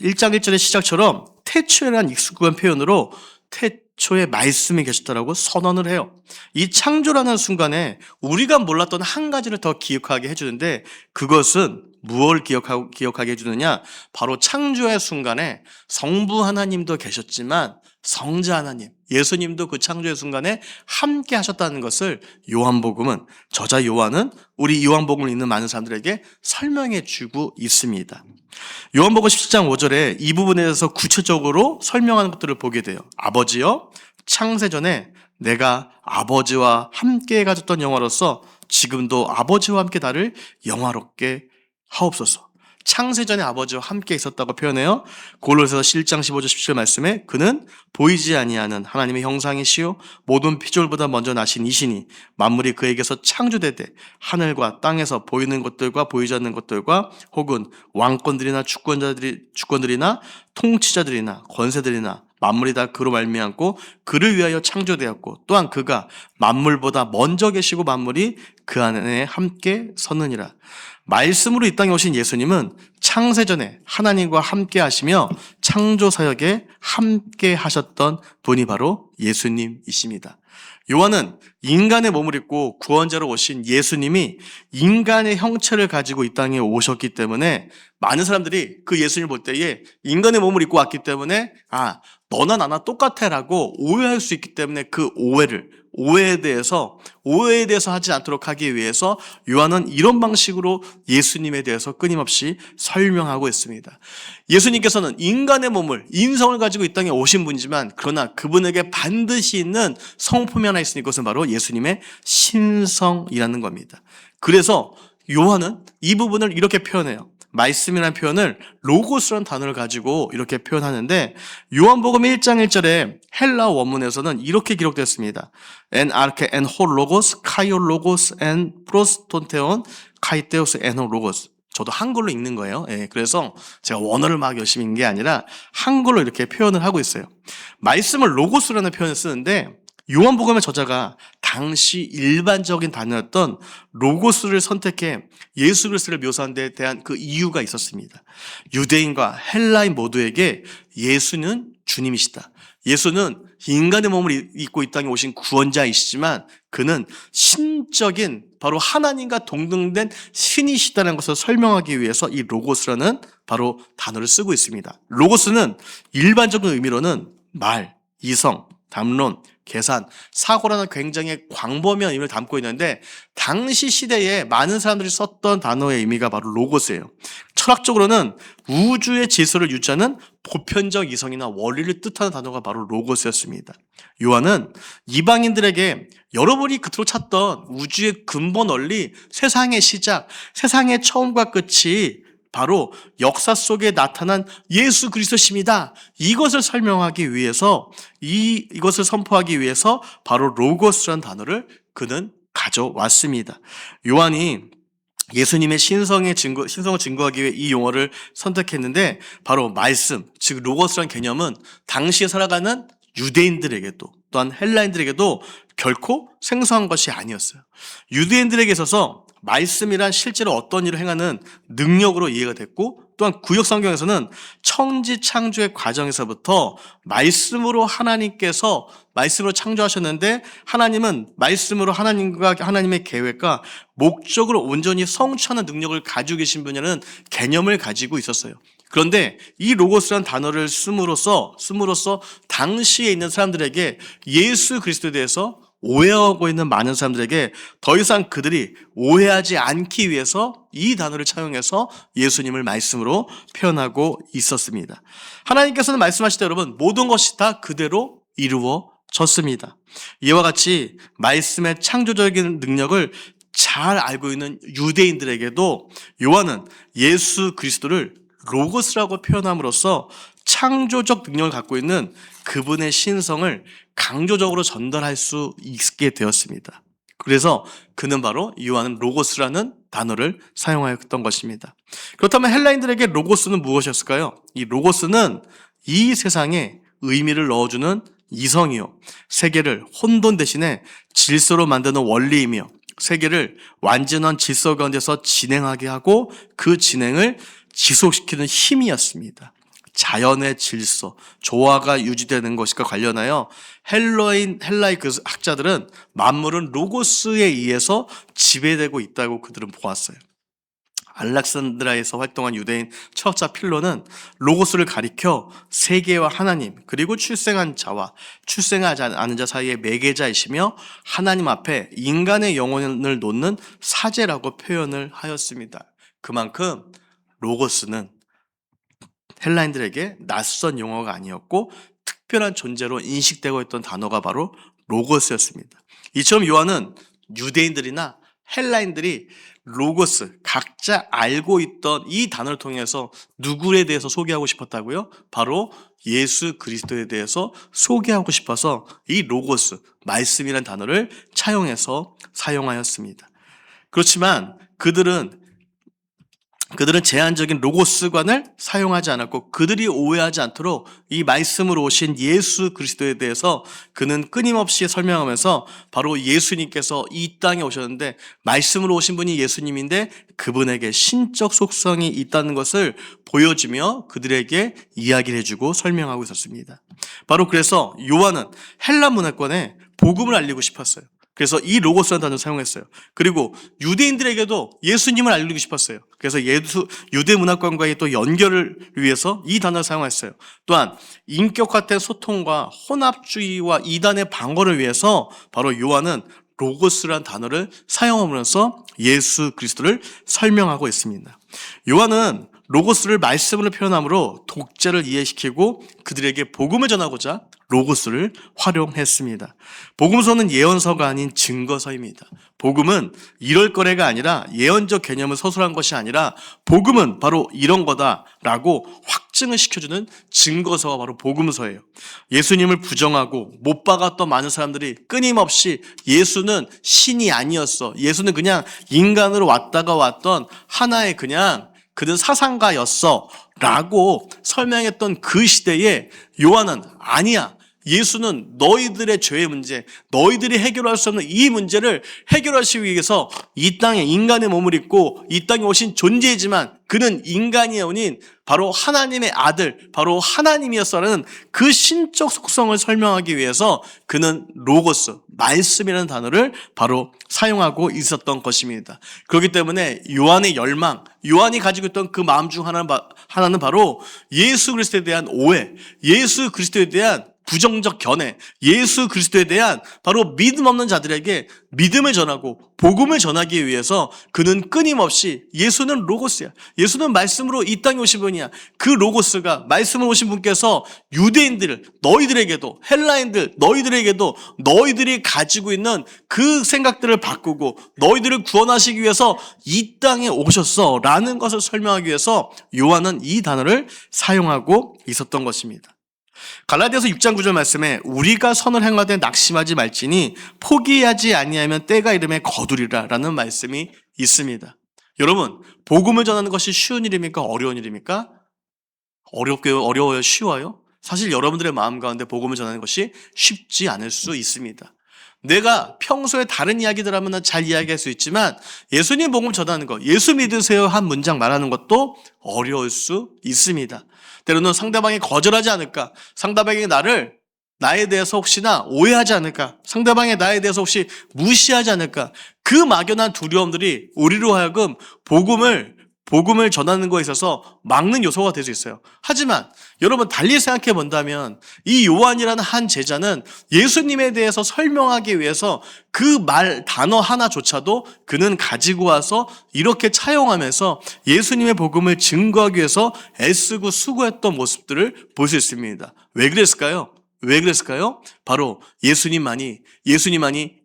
1절의 시작처럼 태초에란 익숙한 표현으로 태초에 말씀이 계셨다라고 선언을 해요. 이 창조라는 순간에 우리가 몰랐던 한 가지를 더 기억하게 해주는데 그것은 무엇을 기억하게 해주느냐? 바로 창조의 순간에 성부 하나님도 계셨지만 성자 하나님, 예수님도 그 창조의 순간에 함께 하셨다는 것을 요한복음은, 저자 요한은 우리 요한복음을 읽는 많은 사람들에게 설명해 주고 있습니다. 요한복음 17장 5절에 이 부분에 대해서 구체적으로 설명하는 것들을 보게 돼요. 아버지여, 창세전에 내가 아버지와 함께 가졌던 영화로서 지금도 아버지와 함께 나를 영화롭게 하옵소서. 창세전에 아버지와 함께 있었다고 표현해요. 골로새서 1장 15절 17절 말씀에 그는 보이지 아니하는 하나님의 형상이시요 모든 피조물보다 먼저 나신 이시니 만물이 그에게서 창조되되 하늘과 땅에서 보이는 것들과 보이지 않는 것들과 혹은 왕권들이나 주권들이나 통치자들이나 권세들이나 만물이 다 그로 말미암고 그를 위하여 창조되었고 또한 그가 만물보다 먼저 계시고 만물이 그 안에 함께 섰느니라. 말씀으로 이 땅에 오신 예수님은 창세전에 하나님과 함께 하시며 창조 사역에 함께 하셨던 분이 바로 예수님이십니다. 요한은 인간의 몸을 입고 구원자로 오신 예수님이 인간의 형체를 가지고 이 땅에 오셨기 때문에 많은 사람들이 그 예수님을 볼 때에 인간의 몸을 입고 왔기 때문에 너나 나나 똑같아 라고 오해할 수 있기 때문에 그 오해에 대해서 하지 않도록 하기 위해서 요한은 이런 방식으로 예수님에 대해서 끊임없이 설명하고 있습니다. 예수님께서는 인간의 몸을, 인성을 가지고 이 땅에 오신 분이지만 그러나 그분에게 반드시 있는 성품이 하나 있으니 그것은 바로 예수님의 신성이라는 겁니다. 그래서 요한은 이 부분을 이렇게 표현해요. 말씀이라는 표현을 로고스라는 단어를 가지고 이렇게 표현하는데 요한복음 1장 1절에 헬라 원문에서는 이렇게 기록되었습니다. En arche en ho logos, kaio logos en prostonteon, kaiteos en ho logos. 저도 한글로 읽는 거예요. 그래서 제가 원어를 막 열심히 읽는 게 아니라 한글로 이렇게 표현을 하고 있어요. 말씀을 로고스라는 표현을 쓰는데 요한복음의 저자가 당시 일반적인 단어였던 로고스를 선택해 예수 그리스도를 묘사한 데 대한 그 이유가 있었습니다. 유대인과 헬라인 모두에게 예수는 주님이시다. 예수는 인간의 몸을 입고 이 땅에 오신 구원자이시지만 그는 신적인 바로 하나님과 동등된 신이시다는 것을 설명하기 위해서 이 로고스라는 바로 단어를 쓰고 있습니다. 로고스는 일반적인 의미로는 말, 이성, 담론, 계산, 사고라는 굉장히 광범위한 의미를 담고 있는데 당시 시대에 많은 사람들이 썼던 단어의 의미가 바로 로고스예요. 철학적으로는 우주의 질서를 유지하는 보편적 이성이나 원리를 뜻하는 단어가 바로 로고스였습니다. 요한은 이방인들에게 여러분이 그토록 찾던 우주의 근본 원리, 세상의 시작, 세상의 처음과 끝이 바로 역사 속에 나타난 예수 그리스도십니다. 이것을 설명하기 위해서 이것을 선포하기 위해서 바로 로고스라는 단어를 그는 가져왔습니다. 요한이 예수님의 신성을 증거하기 위해 이 용어를 선택했는데 바로 말씀, 즉 로고스라는 개념은 당시에 살아가는 유대인들에게도 또한 헬라인들에게도 결코 생소한 것이 아니었어요. 유대인들에게 있어서 말씀이란 실제로 어떤 일을 행하는 능력으로 이해가 됐고 또한 구약 성경에서는 천지 창조의 과정에서부터 말씀으로 하나님께서 말씀으로 창조하셨는데 하나님은 말씀으로 하나님과 하나님의 계획과 목적을 온전히 성취하는 능력을 가지고 계신 분이라는 개념을 가지고 있었어요. 그런데 이 로고스라는 단어를 씀으로써 당시에 있는 사람들에게 예수 그리스도에 대해서 오해하고 있는 많은 사람들에게 더 이상 그들이 오해하지 않기 위해서 이 단어를 차용해서 예수님을 말씀으로 표현하고 있었습니다. 하나님께서는 말씀하실 때 여러분 모든 것이 다 그대로 이루어졌습니다. 이와 같이 말씀의 창조적인 능력을 잘 알고 있는 유대인들에게도 요한은 예수 그리스도를 로고스라고 표현함으로써 창조적 능력을 갖고 있는 그분의 신성을 강조적으로 전달할 수 있게 되었습니다. 그래서 그는 바로 요한은 로고스라는 단어를 사용하였던 것입니다. 그렇다면 헬라인들에게 로고스는 무엇이었을까요? 이 로고스는 이 세상에 의미를 넣어주는 이성이요, 세계를 혼돈 대신에 질서로 만드는 원리이며 세계를 완전한 질서 가운데서 진행하게 하고 그 진행을 지속시키는 힘이었습니다. 자연의 질서, 조화가 유지되는 것과 관련하여 헬라의 그 학자들은 만물은 로고스에 의해서 지배되고 있다고 그들은 보았어요. 알렉산드라에서 활동한 유대인 철학자 필로는 로고스를 가리켜 세계와 하나님 그리고 출생한 자와 출생하지 않은 자 사이의 매개자이시며 하나님 앞에 인간의 영혼을 놓는 사제라고 표현을 하였습니다. 그만큼 로고스는 헬라인들에게 낯선 용어가 아니었고 특별한 존재로 인식되고 있던 단어가 바로 로고스였습니다. 이처럼 요한은 유대인들이나 헬라인들이 로고스, 각자 알고 있던 이 단어를 통해서 누구에 대해서 소개하고 싶었다고요? 바로 예수 그리스도에 대해서 소개하고 싶어서 이 로고스, 말씀이라는 단어를 차용해서 사용하였습니다. 그렇지만 그들은 제한적인 로고스관을 사용하지 않았고 그들이 오해하지 않도록 이 말씀으로 오신 예수 그리스도에 대해서 그는 끊임없이 설명하면서 바로 예수님께서 이 땅에 오셨는데 말씀으로 오신 분이 예수님인데 그분에게 신적 속성이 있다는 것을 보여주며 그들에게 이야기를 해주고 설명하고 있었습니다. 바로 그래서 요한은 헬라 문화권에 복음을 알리고 싶었어요. 그래서 이 로고스라는 단어를 사용했어요. 그리고 유대인들에게도 예수님을 알리고 싶었어요. 그래서 유대 문화권과의 또 연결을 위해서 이 단어를 사용했어요. 또한 인격화된 소통과 혼합주의와 이단의 방어를 위해서 바로 요한은 로고스라는 단어를 사용하면서 예수 그리스도를 설명하고 있습니다. 요한은 로고스를 말씀으로 표현함으로 독자를 이해시키고 그들에게 복음을 전하고자 로고스를 활용했습니다. 복음서는 예언서가 아닌 증거서입니다. 복음은 이럴 거래가 아니라 예언적 개념을 서술한 것이 아니라 복음은 바로 이런 거다라고 확증을 시켜주는 증거서가 바로 복음서예요. 예수님을 부정하고 못 박았던 많은 사람들이 끊임없이 예수는 신이 아니었어. 예수는 그냥 인간으로 왔다가 왔던 하나의 그는 사상가였어 라고 설명했던 그 시대에 요한은 아니야. 예수는 너희들의 죄의 문제, 너희들이 해결할 수 없는 이 문제를 해결하시기 위해서 이 땅에 인간의 몸을 입고 이 땅에 오신 존재이지만 그는 인간이 아닌 바로 하나님의 아들, 바로 하나님이었어라는 그 신적 속성을 설명하기 위해서 그는 로고스, 말씀이라는 단어를 바로 사용하고 있었던 것입니다. 그렇기 때문에 요한의 열망, 요한이 가지고 있던 그 마음 중 하나는 바로 예수 그리스도에 대한 오해, 예수 그리스도에 대한 부정적 견해, 예수 그리스도에 대한 바로 믿음 없는 자들에게 믿음을 전하고 복음을 전하기 위해서 그는 끊임없이 예수는 로고스야. 예수는 말씀으로 이 땅에 오신 분이야. 그 로고스가 말씀으로 오신 분께서 유대인들, 너희들에게도 헬라인들, 너희들에게도 너희들이 가지고 있는 그 생각들을 바꾸고 너희들을 구원하시기 위해서 이 땅에 오셨어 라는 것을 설명하기 위해서 요한은 이 단어를 사용하고 있었던 것입니다. 갈라디아서 6장 9절 말씀에 우리가 선을 행하되 낙심하지 말지니 포기하지 아니하면 때가 이름에 거두리라 라는 말씀이 있습니다. 여러분, 복음을 전하는 것이 쉬운 일입니까? 어려운 일입니까? 어려워요? 쉬워요? 사실 여러분들의 마음 가운데 복음을 전하는 것이 쉽지 않을 수 있습니다. 내가 평소에 다른 이야기들 하면 잘 이야기할 수 있지만 예수님 복음 전하는 것, 예수 믿으세요 한 문장 말하는 것도 어려울 수 있습니다. 때로는 상대방이 거절하지 않을까, 상대방이 나에 대해서 혹시나 오해하지 않을까, 상대방이 나에 대해서 혹시 무시하지 않을까, 그 막연한 두려움들이 우리로 하여금 복음을 복음을 전하는 거에 있어서 막는 요소가 될 수 있어요. 하지만 여러분 달리 생각해 본다면 이 요한이라는 한 제자는 예수님에 대해서 설명하기 위해서 그 단어 하나조차도 그는 가지고 와서 이렇게 차용하면서 예수님의 복음을 증거하기 위해서 애쓰고 수고했던 모습들을 볼 수 있습니다. 왜 그랬을까요? 왜 그랬을까요? 바로 예수님만이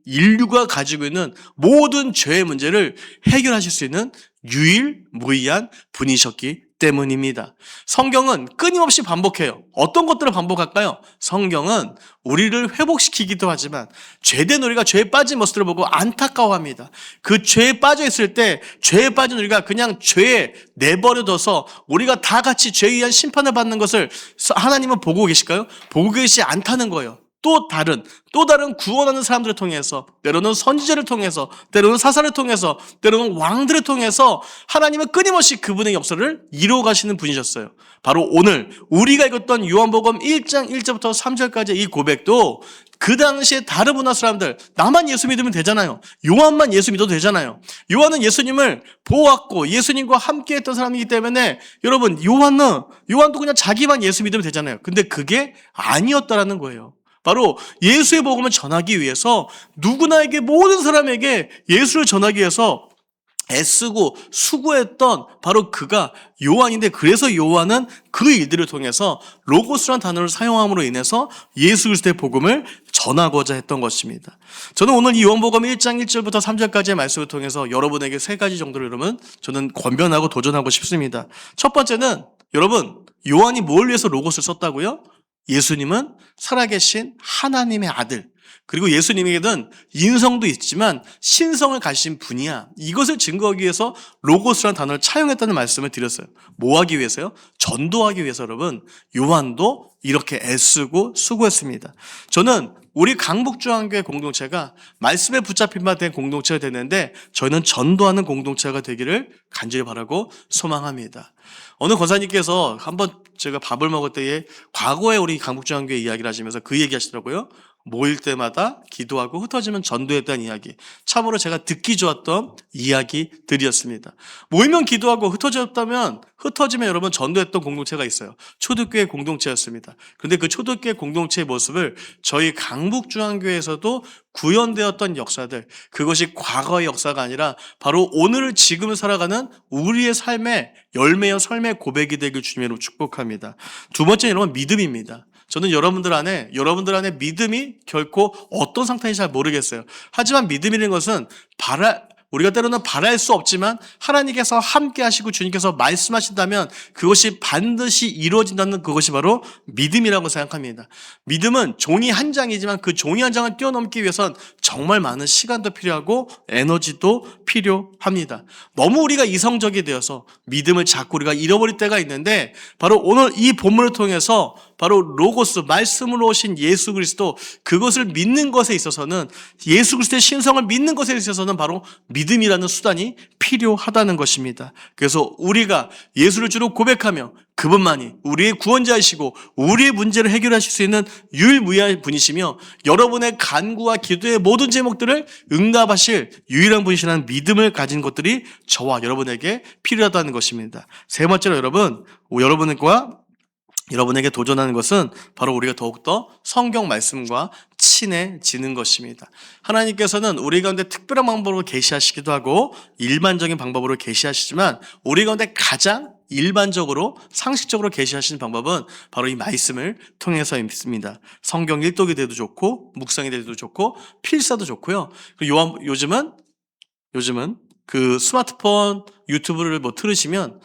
인류가 가지고 있는 모든 죄의 문제를 해결하실 수 있는 유일무이한 분이셨기 때문입니다. 성경은 끊임없이 반복해요. 어떤 것들을 반복할까요? 성경은 우리를 회복시키기도 하지만 죄된 우리가 죄에 빠진 모습들을 보고 안타까워합니다. 그 죄에 빠져 있을 때 죄에 빠진 우리가 그냥 죄에 내버려둬서 우리가 다 같이 죄에 의한 심판을 받는 것을 하나님은 보고 계실까요? 보고 계시지 않다는 거예요. 또 다른 구원하는 사람들을 통해서, 때로는 선지자를 통해서, 때로는 사사를 통해서, 때로는 왕들을 통해서 하나님은 끊임없이 그분의 역사를 이루어 가시는 분이셨어요. 바로 오늘 우리가 읽었던 요한복음 1장 1절부터 3절까지 이 고백도 그 당시에 다른 문화 사람들, 나만 예수 믿으면 되잖아요. 요한만 예수 믿어도 되잖아요. 요한은 예수님을 보았고 예수님과 함께 했던 사람이기 때문에 여러분 요한도 그냥 자기만 예수 믿으면 되잖아요. 근데 그게 아니었다라는 거예요. 바로 예수의 복음을 전하기 위해서 누구나에게 모든 사람에게 예수를 전하기 위해서 애쓰고 수고했던 바로 그가 요한인데, 그래서 요한은 그 일들을 통해서 로고스라는 단어를 사용함으로 인해서 예수 그리스도의 복음을 전하고자 했던 것입니다. 저는 오늘 이 요한복음 1장 1절부터 3절까지의 말씀을 통해서 여러분에게 세 가지 정도를 여러분 저는 권면하고 도전하고 싶습니다. 첫 번째는 여러분 요한이 뭘 위해서 로고스를 썼다고요? 예수님은 살아계신 하나님의 아들, 그리고 예수님에게는 인성도 있지만 신성을 가진 분이야. 이것을 증거하기 위해서 로고스라는 단어를 차용했다는 말씀을 드렸어요. 뭐 하기 위해서요? 전도하기 위해서 여러분 요한도 이렇게 애쓰고 수고했습니다. 저는 우리 강북중앙교회 공동체가 말씀에 붙잡힌 바 된 공동체가 됐는데 저희는 전도하는 공동체가 되기를 간절히 바라고 소망합니다. 어느 권사님께서 한번 제가 밥을 먹을 때에 과거에 우리 강북중앙교회 이야기를 하시면서 그 얘기 하시더라고요. 모일 때마다 기도하고 흩어지면 전도했다는 이야기. 참으로 제가 듣기 좋았던 이야기들이었습니다. 모이면 기도하고 흩어지면 여러분 전도했던 공동체가 있어요. 초대교회 공동체였습니다. 그런데 그 초대교회 공동체의 모습을 저희 강북중앙교회에서도 구현되었던 역사들, 그것이 과거의 역사가 아니라 바로 오늘을 지금을 살아가는 우리의 삶의 열매여 삶의 고백이 되길 주님으로 축복합니다. 두 번째는 여러분 믿음입니다. 저는 여러분들 안에 믿음이 결코 어떤 상태인지 잘 모르겠어요. 하지만 믿음이라는 것은 우리가 때로는 바랄 수 없지만 하나님께서 함께 하시고 주님께서 말씀하신다면 그것이 반드시 이루어진다는 그것이 바로 믿음이라고 생각합니다. 믿음은 종이 한 장이지만 그 종이 한 장을 뛰어넘기 위해선 정말 많은 시간도 필요하고 에너지도 필요합니다. 너무 우리가 이성적이 되어서 믿음을 자꾸 우리가 잃어버릴 때가 있는데, 바로 오늘 이 본문을 통해서 바로 로고스, 말씀으로 오신 예수 그리스도, 그것을 믿는 것에 있어서는, 예수 그리스도의 신성을 믿는 것에 있어서는 바로 믿음이라는 수단이 필요하다는 것입니다. 그래서 우리가 예수를 주로 고백하며 그분만이 우리의 구원자이시고 우리의 문제를 해결하실 수 있는 유일무이한 분이시며 여러분의 간구와 기도의 모든 제목들을 응답하실 유일한 분이시라는 믿음을 가진 것들이 저와 여러분에게 필요하다는 것입니다. 세 번째로 여러분에게 도전하는 것은 바로 우리가 더욱더 성경 말씀과 친해지는 것입니다. 하나님께서는 우리 가운데 특별한 방법으로 계시하시기도 하고 일반적인 방법으로 계시하시지만 우리 가운데 가장 일반적으로 상식적으로 계시하시는 방법은 바로 이 말씀을 통해서 있습니다. 성경 일독이 돼도 좋고 묵상이 돼도 좋고 필사도 좋고요. 그리고 요즘은 그 스마트폰 유튜브를 틀으시면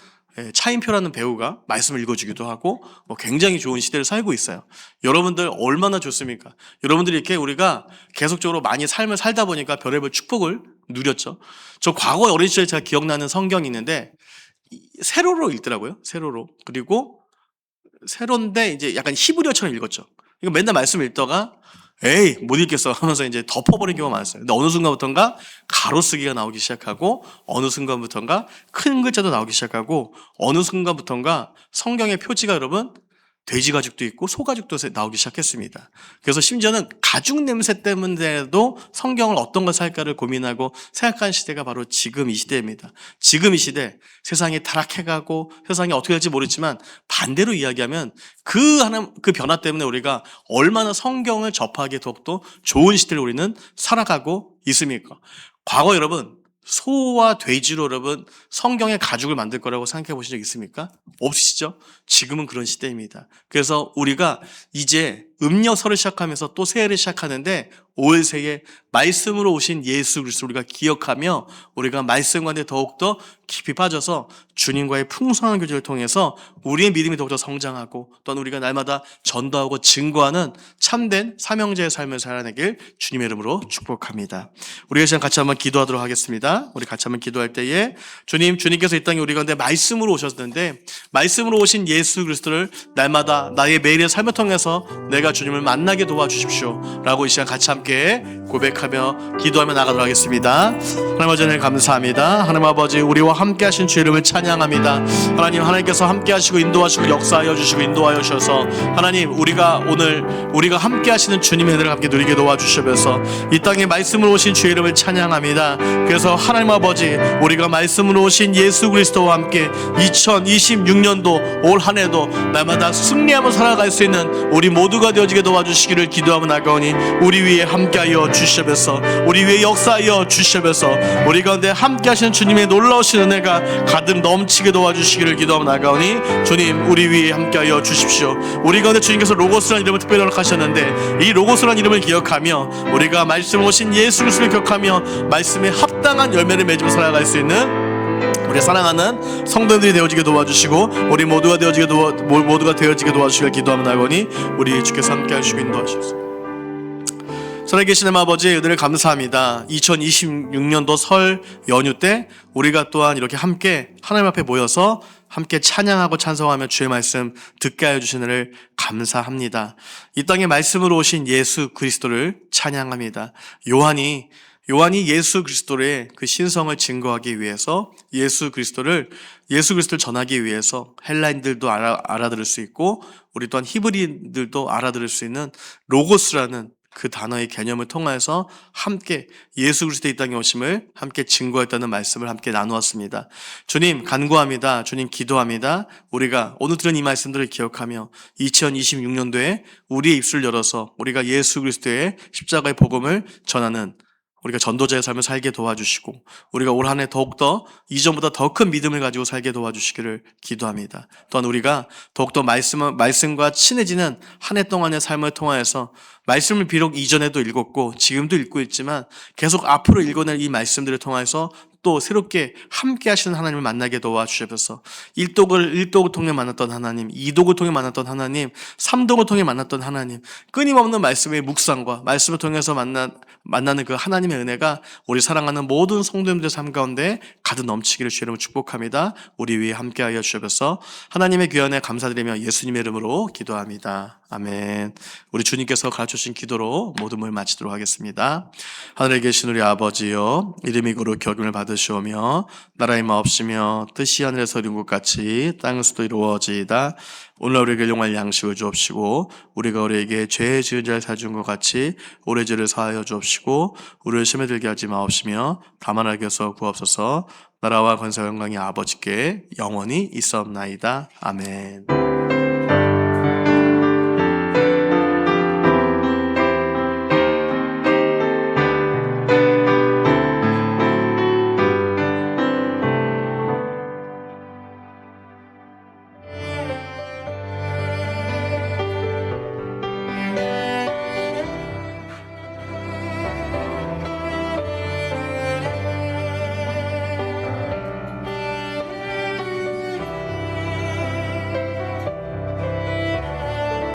차인표라는 배우가 말씀을 읽어주기도 하고 굉장히 좋은 시대를 살고 있어요. 여러분들 얼마나 좋습니까? 여러분들이 이렇게 우리가 계속적으로 많이 삶을 살다 보니까 별의별 축복을 누렸죠. 저 과거에 어린 시절에 제가 기억나는 성경이 있는데 세로로 읽더라고요. 세로로. 그리고 세로인데 이제 약간 히브리어처럼 읽었죠. 이거 맨날 말씀 읽다가 에이 못 읽겠어 하면서 이제 덮어버린 경우가 많았어요. 근데 어느 순간부터인가 가로쓰기가 나오기 시작하고 어느 순간부터인가 큰 글자도 나오기 시작하고 어느 순간부터인가 성경의 표지가 여러분 돼지 가죽도 있고 소 가죽도 나오기 시작했습니다. 그래서 심지어는 가죽 냄새 때문에도 성경을 어떤 것을 할까를 고민하고 생각한 시대가 바로 지금 이 시대입니다. 지금 이 시대, 세상이 타락해가고 세상이 어떻게 될지 모르지만 반대로 이야기하면 그 변화 때문에 우리가 얼마나 성경을 접하기에 더욱더 좋은 시대를 우리는 살아가고 있습니까? 과거 여러분, 소와 돼지로 여러분 성경의 가죽을 만들 거라고 생각해 보신 적 있습니까? 없으시죠? 지금은 그런 시대입니다. 그래서 우리가 이제 음력설을 시작하면서 또 새해를 시작하는데 올 새해 말씀으로 오신 예수 그리스도를 우리가 기억하며 우리가 말씀 가운데 더욱더 깊이 빠져서 주님과의 풍성한 교제를 통해서 우리의 믿음이 더욱더 성장하고 또한 우리가 날마다 전도하고 증거하는 참된 사명자의 삶을 살아내길 주님의 이름으로 축복합니다. 우리가 시간 같이 한번 기도하도록 하겠습니다. 우리 같이 한번 기도할 때에 주님께서 이 땅에 우리 가운데 말씀으로 오셨는데 말씀으로 오신 예수 그리스도를 날마다 나의 매일의 삶을 통해서 내가 주님을 만나게 도와주십시오 라고 이 시간 같이 함께 고백하며 기도하며 나가도록 하겠습니다. 하나님 아버지 하나님 감사합니다. 하나님 아버지 우리와 함께 하신 주의 이름을 찬양합니다. 하나님께서 함께 하시고 인도하시고 역사하여 주시고 인도하여 주셔서 하나님 우리가 함께 하시는 주님의 은혜를 함께 누리게 도와주시면서 이 땅에 말씀으로 오신 주의 이름을 찬양합니다. 그래서 하나님 아버지 우리가 말씀으로 오신 예수 그리스도와 함께 2026년도 올 한 해도 날마다 승리하며 살아갈 수 있는 우리 모두가 되어지게 도와주시기를 기도하며 나가오니 우리 위에 함께하여 주시면서 우리 위에 역사하여 주시면서 우리 가운데 함께 하시는 주님의 놀라우신 은혜가 가득 넘치게 도와주시기를 기도하며 나가오니 주님 우리 위에 함께하여 주십시오. 우리 가운데 주님께서 로고스라는 이름을 특별히 허락하셨는데 이 로고스라는 이름을 기억하며 우리가 말씀 오신 예수 그리스도를 기억하며 말씀에 합당한 열매를 맺으며 살아갈 수 있는 우리 사랑하는 성도들이 되어지게 도와주시고 우리 모두가 되어지게 도와주시길 기도하며 나가오니 우리 주께서 함께 하시고 인도하시옵소서. 살아계신 하나님 아버지 은혜를 감사합니다. 2026년도 설 연휴 때 우리가 또한 이렇게 함께 하나님 앞에 모여서 함께 찬양하고 찬송하며 주의 말씀 듣게 하여 주신 은혜를 감사합니다. 이 땅에 말씀으로 오신 예수 그리스도를 찬양합니다. 요한이 예수 그리스도의 그 신성을 증거하기 위해서 예수 그리스도를 전하기 위해서 헬라인들도 알아들을 수 있고 우리 또한 히브리인들도 알아들을 수 있는 로고스라는 그 단어의 개념을 통해서 함께 예수 그리스도의 이 땅에 오심을 함께 증거했다는 말씀을 함께 나누었습니다. 주님 간구합니다. 주님 기도합니다. 우리가 오늘 들은 이 말씀들을 기억하며 2026년도에 우리의 입술을 열어서 우리가 예수 그리스도의 십자가의 복음을 전하는 우리가 전도자의 삶을 살게 도와주시고 우리가 올 한 해 더욱더 이전보다 더 큰 믿음을 가지고 살게 도와주시기를 기도합니다. 또한 우리가 더욱더 말씀과 친해지는 한 해 동안의 삶을 통하여서 말씀을 비록 이전에도 읽었고 지금도 읽고 있지만 계속 앞으로 읽어낼 이 말씀들을 통해서 또 새롭게 함께 하시는 하나님을 만나게 도와주셔서 1독을 통해 만났던 하나님, 2독을 통해 만났던 하나님, 3독을 통해 만났던 하나님, 끊임없는 말씀의 묵상과 말씀을 통해서 만나는 그 하나님의 은혜가 우리 사랑하는 모든 성도님들의 삶 가운데 가득 넘치기를 주의 이름으로 축복합니다. 우리 위에 함께하여 주셔서 하나님의 귀한 은혜 감사드리며 예수님의 이름으로 기도합니다. 아멘. 우리 주님께서 가르쳐주신 기도로 모든 을 마치도록 하겠습니다. 하늘에 계신 우리 아버지여, 이름이 거룩 격음을 받으시오며 나라의 마옵시며 뜻이 하늘에서 이룬 것 같이 땅에서도 이루어지이다. 오늘 우리에게 용할 양식을 주옵시고 우리가 우리에게 죄 지은 자를 사준 것 같이 우리의 죄를 사하여 주옵시고 우리를 시험에 들게 하지 마옵시며 다만 하게 해서 구하옵소서. 나라와 권세와 영광이 아버지께 영원히 있사옵나이다. 아멘.